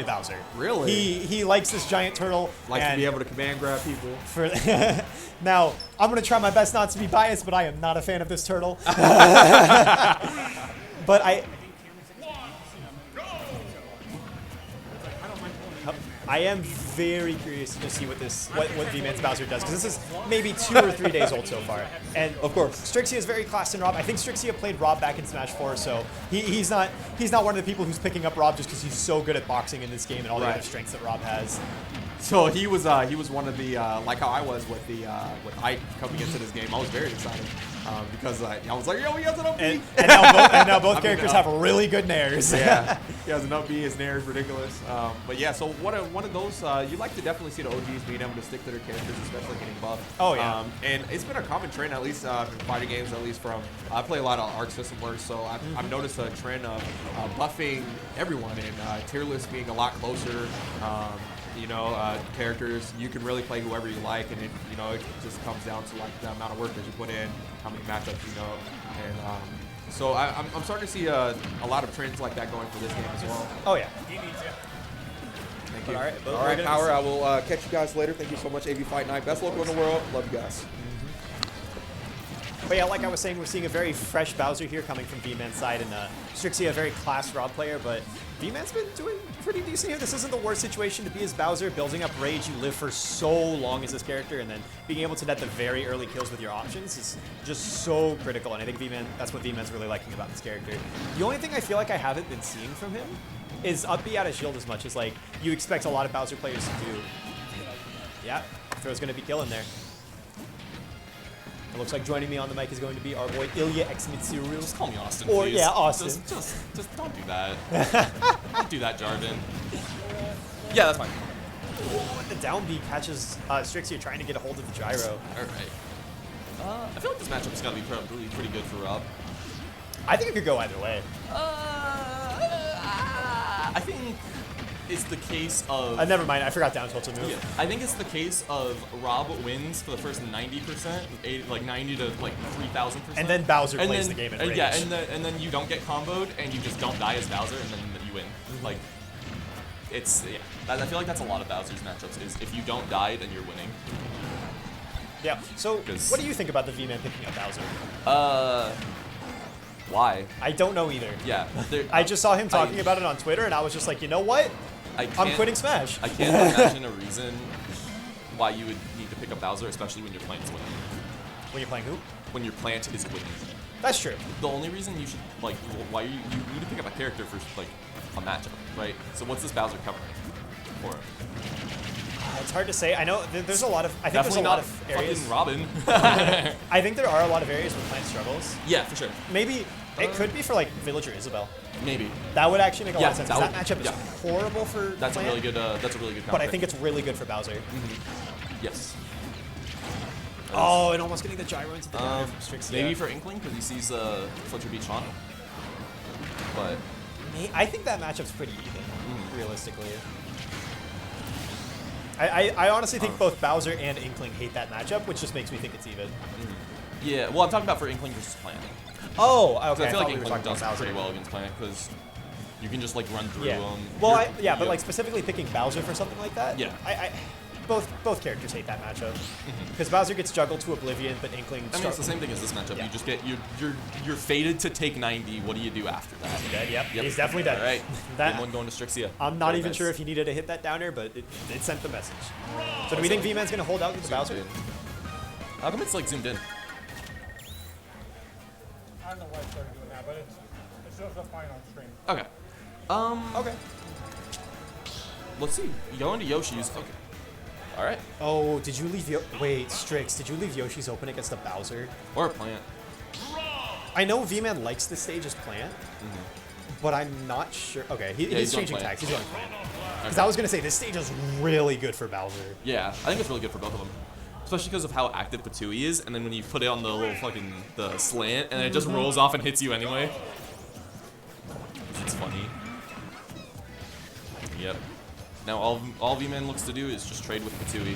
Bowser. Really? He likes this giant turtle. Likes to be able to command grab people. Now, I'm going to try my best not to be biased, but I am not a fan of this turtle. But I am very curious to see what V-Man's Bowser does, because this is maybe 2 or 3 days old so far. And of course, Strixia is very classed in R.O.B. I think Strixia played R.O.B back in Smash 4, so he's not one of the people who's picking up R.O.B just because he's so good at boxing in this game and all the other strengths that R.O.B has. So he was one of the like how I was with Ike coming into this game. I was very excited because I was like, yo, he has an up B. And now both characters have really good nairs. Yeah, he has an up B. His nair is ridiculous. But yeah, so one of those you like to definitely see the OGs being able to stick to their characters, especially getting buffed. Oh yeah. And it's been a common trend, at least in fighting games, at least from I play a lot of Arc System work, so I've noticed a trend of buffing everyone and tier lists being a lot closer. Characters, you can really play whoever you like, and it just comes down to like the amount of work that you put in, how many matchups and so I'm starting to see a lot of trends like that going for this game as well. Oh yeah. Thank you. All right, Power. I will catch you guys later. Thank you so much, AV Fight Night. Best local in the world. Love you guys. But yeah, like I was saying, we're seeing a very fresh Bowser here coming from V-Man's side, and Strixia, a very class R.O.B player, but V-Man's been doing pretty decent here. This isn't the worst situation to be as Bowser. Building up rage, you live for so long as this character, and then being able to net the very early kills with your options is just so critical, and I think that's what V-Man's really liking about this character. The only thing I feel like I haven't been seeing from him is up B out of shield as much as like you expect a lot of Bowser players to do. Yeah, throw's going to be killing there. It looks like joining me on the mic is going to be our boy Ilya X Mitsuru. Just call me Austin, or, please. Yeah, Austin. Just don't do that. Don't do that, Jarvin. Yeah, that's fine. Oh, and the down B catches Strixia trying to get a hold of the gyro. All right. I feel like this matchup is going to be pretty good for R.O.B. I think it could go either way. I think it's the case of... never mind, I forgot down tilt's a move. Yeah, I think it's the case of R.O.B wins for the first 90%, like 90 to like 3,000%. And then Bowser plays the game in rage. Yeah, and then you don't get comboed, and you just don't die as Bowser, and then you win. Like, I feel like that's a lot of Bowser's matchups, is if you don't die, then you're winning. Yeah, so what do you think about the V-Man picking up Bowser? Why? I don't know either. Yeah. I just saw him talking about it on Twitter, and I was just like, you know what? I'm quitting Smash. I can't imagine a reason why you would need to pick up Bowser, especially when your plant's winning. When you're playing who? When your plant is winning. That's true. The only reason you should, like, why you need to pick up a character for, like, a matchup, right? So what's this Bowser covering for? It's hard to say. I know there's a lot of. I think Definitely there's a lot of areas. Fucking Robin. I think there are a lot of areas where plant struggles. Yeah, for sure. Maybe it could be for like Villager Isabel. Maybe. That would actually make a lot of sense. That matchup is horrible for That's plant, a really good. That's a really good. But I think it's really good for Bowser. Yes. Oh, and almost getting the gyro into the down from Strixia. Maybe for Inkling because he sees Fletcher beat Sean. But I think that matchup's pretty even, realistically. I honestly think both Bowser and Inkling hate that matchup, which just makes me think it's even. Yeah, well, I'm talking about for Inkling versus Plant. Oh, okay. I feel like Inkling does pretty well against Plant because you can just like run through them. Well, but like specifically picking Bowser for something like that. Yeah. Both characters hate that matchup because Bowser gets juggled to oblivion, but Inkling. I mean, it's the same thing as this matchup. Yeah. You just get you're fated to take 90. What do you do after that? He's dead. Yep. He's definitely dead. All right. That one going to Strixia. I'm not even sure if he needed to hit that downer, but it sent the message. So do we think V-Man's gonna hold out with the Bowser? How come it's like zoomed in? I don't know why I started doing that, but it shows up fine on stream. Okay. Okay. Let's see. You go into Yoshi's. Okay. All right. Oh, did you leave wait, Strix, did you leave Yoshi's open against the Bowser? Or a Plant. I know V-Man likes this stage as Plant, but I'm not sure. Okay, he's changing tags. He's going Plant. Because I was going to say, this stage is really good for Bowser. Yeah, I think it's really good for both of them. Especially because of how active Patui is, and then when you put it on the little fucking slant, and then it just rolls off and hits you anyway. It's funny. Yep. Now all V-Man looks to do is just trade with Patui.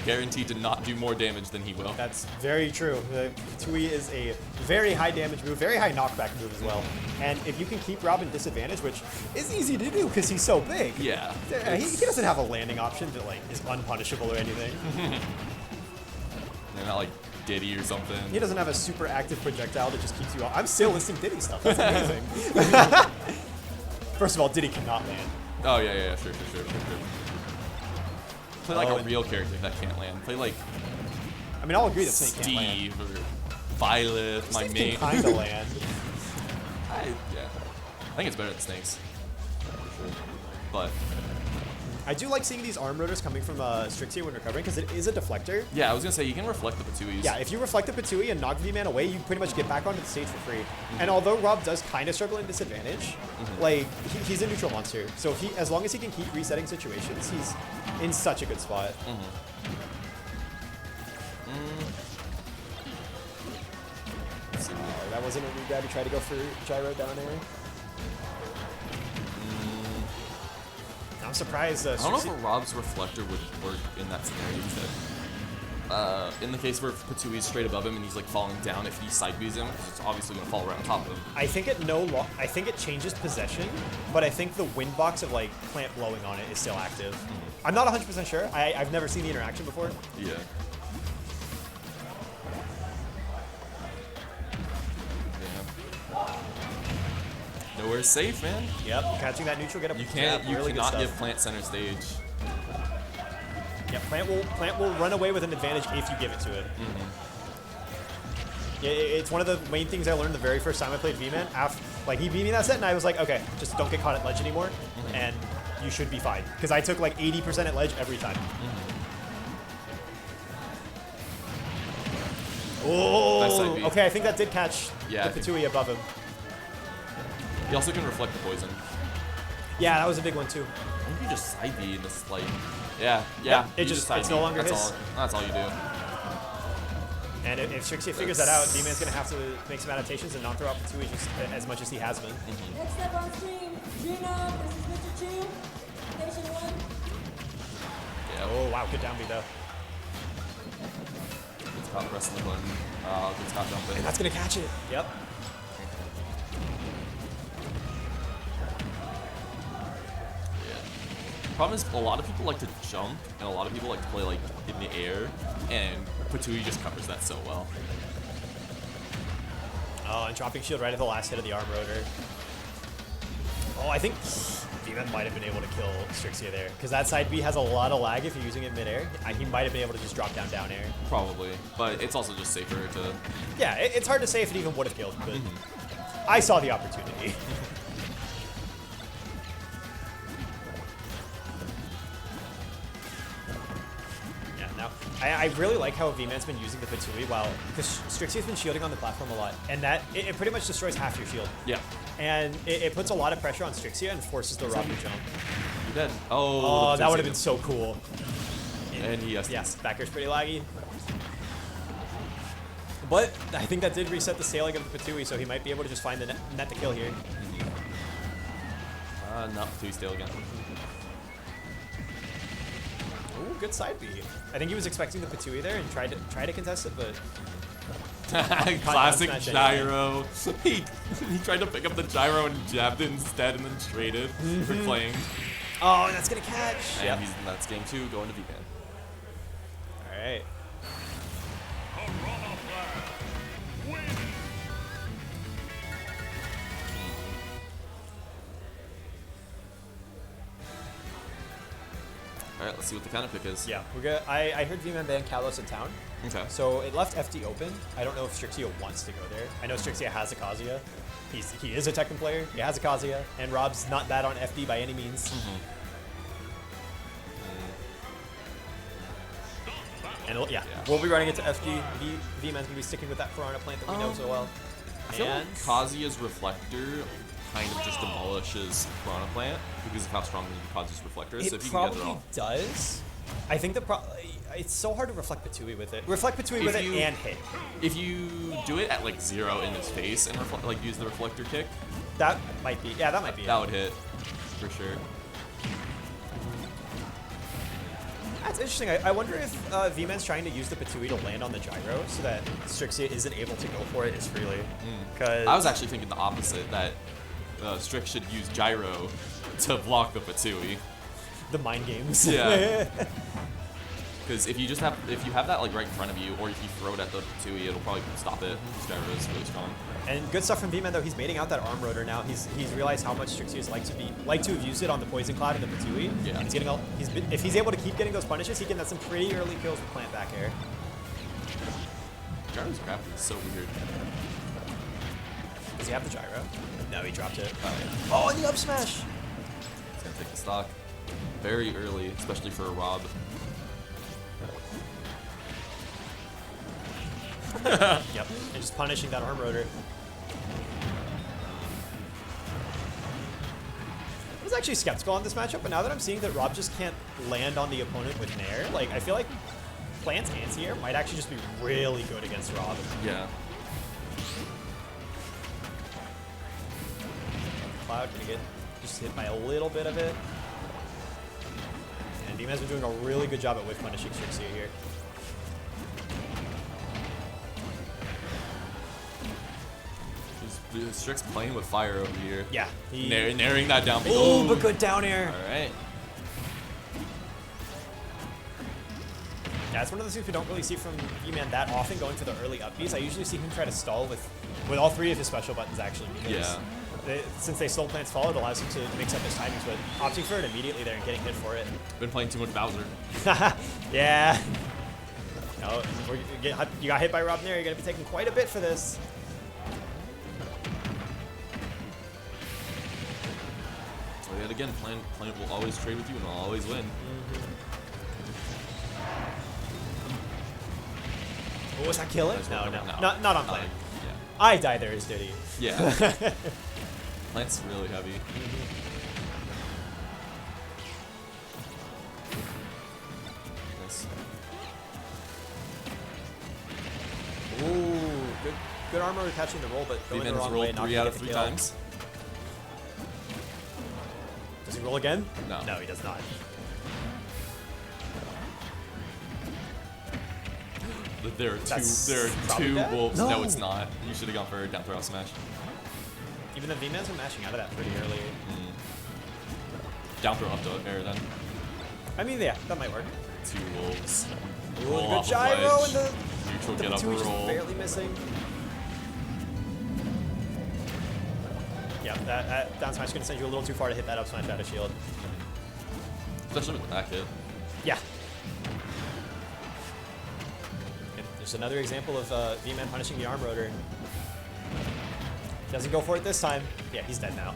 guaranteed to not do more damage than he will. That's very true. The Patui is a very high damage move, very high knockback move as well. And if you can keep Rob in disadvantage, which is easy to do because he's so big. Yeah. He doesn't have a landing option that like is unpunishable or anything. They're not like Diddy or something. He doesn't have a super active projectile that just keeps you off. I'm still listing Diddy stuff. That's amazing. First of all, Diddy cannot land. Oh, yeah, sure. Play like a real character that can't land. Play like I mean, I'll agree that Snake can't land. Steve or Violet, my Steve main. can kind of land. Yeah. I think it's better than Snakes. For sure. But I do like seeing these arm rotors coming from Strixia when recovering because it is a deflector. yeah, I was gonna say you can reflect the Patuis. Yeah, if you reflect the Patui and knock V-Man away, you pretty much get back onto the stage for free. And although Rob does kind of struggle in disadvantage, like he's a neutral monster. So if as long as he can keep resetting situations, he's in such a good spot. That wasn't a re-grab. He tried to go for gyro down there. I'm surprised. I don't know if a Rob's reflector would work in that scenario. In the case where Patui's straight above him and he's like falling down, if he side B's him, it's obviously gonna fall right on top of him. I think I think it changes possession, but I think the wind box of like plant blowing on it is still active. I'm not 100% sure. I've never seen the interaction before. Yeah. Nowhere's safe, man. Yep, catching that neutral, get a You can't. yeah, You really cannot good give stuff. Plant center stage. Yeah, plant will run away with an advantage if you give it to it. Yeah, it's one of the main things I learned the very first time I played V-Man. Like he beat me that set, and I was like, okay, just don't get caught at ledge anymore, and you should be fine. Because I took like 80% at ledge every time. Oh, Nice side B. okay, I think that did catch Yeah, I the think- Patui above him. He also can reflect the poison. Yeah, that was a big one too. I think you just side B in this like. Yeah. Yeah, you it's side no B. longer that's his. That's all you do. And if Strixia figures that out, D-Man's going to have to make some adaptations and not throw out Patui just as much as he has been. Next up on stream, Juno versus Mr. Chu. Station 1. Yeah. Oh, wow, good down B though. Good Scott pressing the button. Good Scott jumping. And that's going to catch it. Yep. Problem is, a lot of people like to jump, and a lot of people like to play like in the air, and Patui just covers that so well. Oh, and dropping shield right at the last hit of the arm rotor. Oh, I think D-Man might have been able to kill Strixia there, because that side B has a lot of lag if you're using it midair. He might have been able to just drop down air. Probably, but it's also just safer to. Yeah, it's hard to say if it even would have killed, but I saw the opportunity. I really like how V-Man's been using the Patui because Strixia's been shielding on the platform a lot, and that it pretty much destroys half your shield. Yeah. And it puts a lot of pressure on Strixia and forces the Rob to jump. You're dead. Oh. Oh, that would have been so cool. And he has. Yes, backer's pretty laggy. But I think that did reset the sailing of the Patui, so he might be able to just find the net to kill here. Not Patui still again. Ooh, good side B. I think he was expecting the Patui there and tried to contest it, but Classic smash gyro. He tried to pick up the gyro and jabbed it instead, and then traded for playing. oh, and that's gonna catch. And that's game 2 going to V-Man. All right. All right, let's see what the counter pick is. Yeah, we're good. I heard V-Man banned Kalos in town, Okay. so it left FD open. I don't know if Strixia wants to go there. I know Strixia has a Kazuya. He is a Tekken player. He has a Kazuya, and Rob's not bad on FD by any means. And yeah, we'll be running it to FD. V-Man's gonna be sticking with that Piranha plant that we know so well. I feel And like Kazuya's reflector kind of just demolishes Piranha Plant because of how strong Kazuya's reflector is. So it if you can get it probably all. does. I think it's so hard to reflect Patui with it. Reflect Patui with it and hit. If you do it at like 0 in his face and like use the reflector kick, That might be. Yeah, that might be. that would hit for sure. That's interesting. I wonder if V-Man's trying to use the Patui to land on the gyro so that Strixia isn't able to go for it as freely. Cause I was actually thinking the opposite, that Strix should use gyro to block the Patui. the mind games. Yeah. Because if you have that like right in front of you, or if you throw it at the Patui, it'll probably stop it. This gyro is really strong. And good stuff from V-Man though. He's baiting out that arm rotor now. He's realized how much Strixia's like to have used it on the poison cloud and the Patui. Yeah. And he's getting if he's able to keep getting those punishes, he can get some pretty early kills with plant back air. Gyro's crap is so weird. Does he have the gyro? No, he dropped it. Oh, and the up smash. He's gonna take the stock very early, especially for a R.O.B. Yep. And just punishing that arm rotor. I was actually skeptical on this matchup, but now that I'm seeing that R.O.B just can't land on the opponent with Nair, like I feel like Plant's anti-air might actually just be really good against R.O.B. Yeah. Cloud gonna get just hit by a little bit of it. And V-Man's been doing a really good job at whiff punishing Strixia here. Strix playing with fire over here. Yeah. Nairing that down. Oh, but good down air. All right. Yeah, it's one of those things we don't really see from V-Man that often, going for the early up Bs. I usually see him try to stall with all three of his special buttons, actually, because since they stole Plant's fall, it allows him to mix up his timings, but opting for it immediately there and getting hit for it. Been playing too much Bowser. Yeah. No, you got hit by R.O.B there. You're going to be taking quite a bit for this. So yet again, Plant will always trade with you and will always win. Oh, was that killing? No. Not on Plant. Yeah. I die there, did he? Yeah. Plant's really heavy. Nice. Ooh, good armor catching the roll, but going the V-Man has wrong way. rolled Not 3 gonna out get of the 3 kill. times. Does he roll again? No. No, he does not. There are two probably dead? wolves. No. No, it's not. You should have gone for a down throw smash. Even the V-Man's been mashing out of that pretty early. Down throw up to air then. I mean, yeah, that might work. 2 wolves. Ooh, Roll good off of gyro ledge. and Neutral the get up Patui just roll. barely missing. Yeah, that down smash is going to send you a little too far to hit that up smash out of shield. Especially with the back hit. Yeah. And there's another example of V-Man punishing the arm rotor. Doesn't go for it this time. Yeah, he's dead now.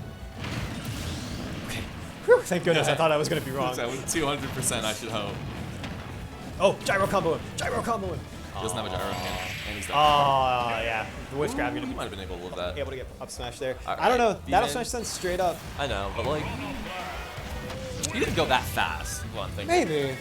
Okay. Whew, thank goodness. I thought I was going to be wrong. That was 200%, I should hope. Oh, gyro combo him. Gyro combo him. He doesn't have a gyro in hand, and he's Oh, down. yeah. The whiff grab He going to might have been able to live that. be able to get up smash there. All I don't know. right, That up V-Man. smash sends straight up. I know, but like, he didn't go that fast. Is what I'm thinking. Maybe.